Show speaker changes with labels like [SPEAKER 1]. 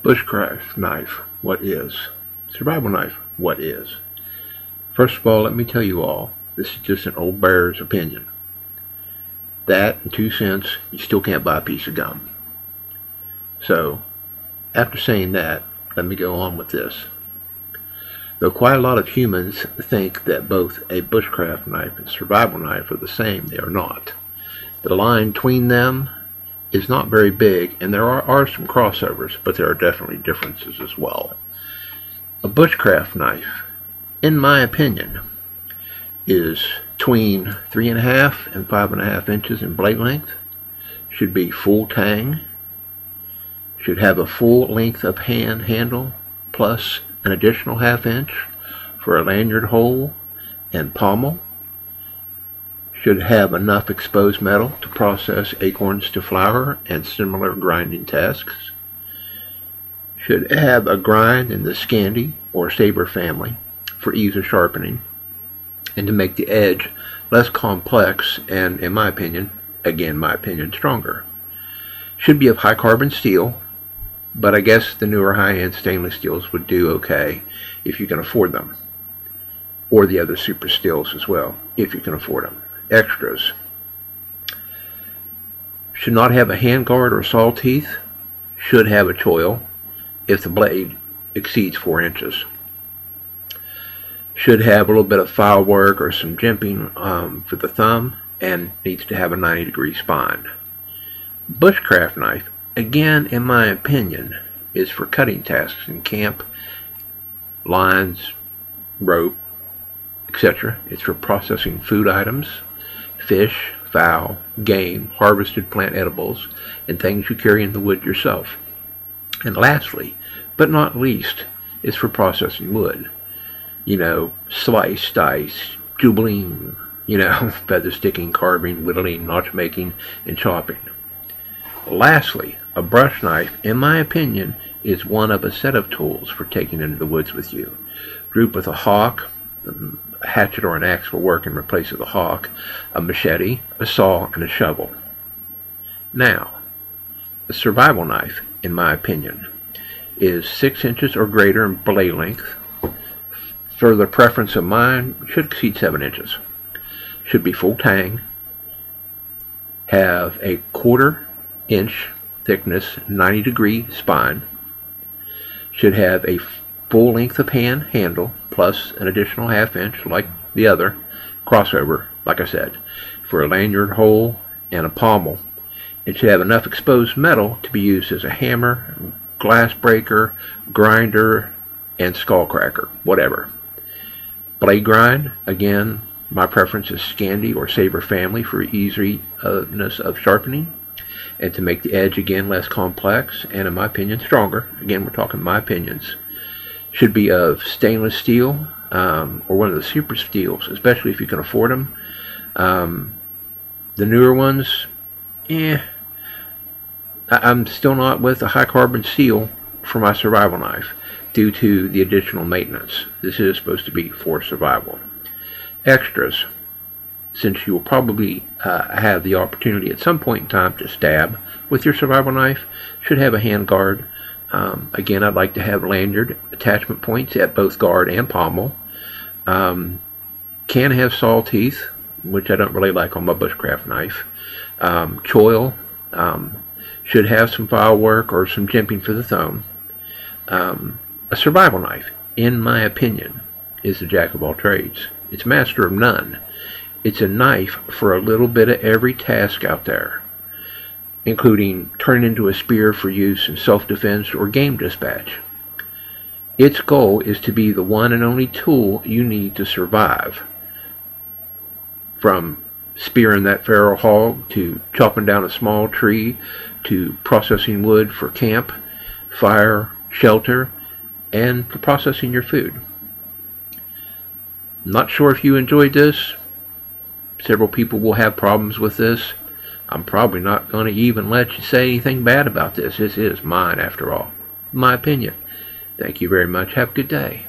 [SPEAKER 1] Bushcraft knife, what is? Survival knife, what is? First of all, let me tell you all, this is just an old bear's opinion. That and 2 cents, you still can't buy a piece of gum. So, after saying that, let me go on with this. Though quite a lot of humans think that both a bushcraft knife and survival knife are the same, they are not. The line between them is not very big, and there are some crossovers, but there are definitely differences as well. A bushcraft knife, in my opinion, is between 3.5 and 5.5 inches in blade length, should be full tang, should have a full length of handle plus an additional 1/2 inch for a lanyard hole and pommel, should have enough exposed metal to process acorns to flour and similar grinding tasks, should have a grind in the Scandi or saber family for ease of sharpening and to make the edge less complex and, in my opinion, stronger. Should be of high carbon steel, but I guess the newer high-end stainless steels would do okay if you can afford them, or the other super steels as well if you can afford them. Extras: should not have a handguard or saw teeth, should have a choil if the blade exceeds 4 inches, should have a little bit of file work or some jimping for the thumb, and needs to have a 90-degree spine. Bushcraft knife, again, in my opinion, is for cutting tasks in camp, lines, rope, etc. It's for processing food items, fish, fowl, game, harvested plant edibles, and things you carry in the wood yourself. And lastly, but not least, is for processing wood. Slice, dice, jubilee, feather sticking, carving, whittling, notch making, and chopping. Lastly, a brush knife, in my opinion, is one of a set of tools for taking into the woods with you. Grouped with a hawk, a hatchet or an axe will work in replace of the hawk, a machete, a saw, and a shovel. Now, a survival knife, in my opinion, is 6 inches or greater in blade length. For the preference of mine, should exceed 7 inches. Should be full tang, have a 1/4 inch thickness, 90-degree spine, should have a full length of handle plus an additional 1/2 inch like the other crossover, like I said, for a lanyard hole and a pommel. It should have enough exposed metal to be used as a hammer, glass breaker, grinder, and skull cracker, whatever. Blade grind, again, my preference is Scandi or saber family for easiness of sharpening and to make the edge, again, less complex and, in my opinion, stronger. Again, we're talking my opinions. Should be of stainless steel or one of the super steels, especially if you can afford them. The newer ones, I'm still not with a high carbon steel for my survival knife due to the additional maintenance. This is supposed to be for survival. Extras: since you will probably have the opportunity at some point in time to stab with your survival knife, should have a hand guard. Again, I'd like to have lanyard attachment points at both guard and pommel. Can have saw teeth, which I don't really like on my bushcraft knife. Choil, should have some file work or some jimping for the thumb. A survival knife, in my opinion, is the jack of all trades. It's master of none. It's a knife for a little bit of every task out there, including turning into a spear for use in self-defense or game dispatch. Its goal is to be the one and only tool you need to survive. From spearing that feral hog, to chopping down a small tree, to processing wood for camp, fire, shelter, and for processing your food. Not sure if you enjoyed this. Several people will have problems with this. I'm probably not going to even let you say anything bad about this. This is mine, after all. My opinion. Thank you very much. Have a good day.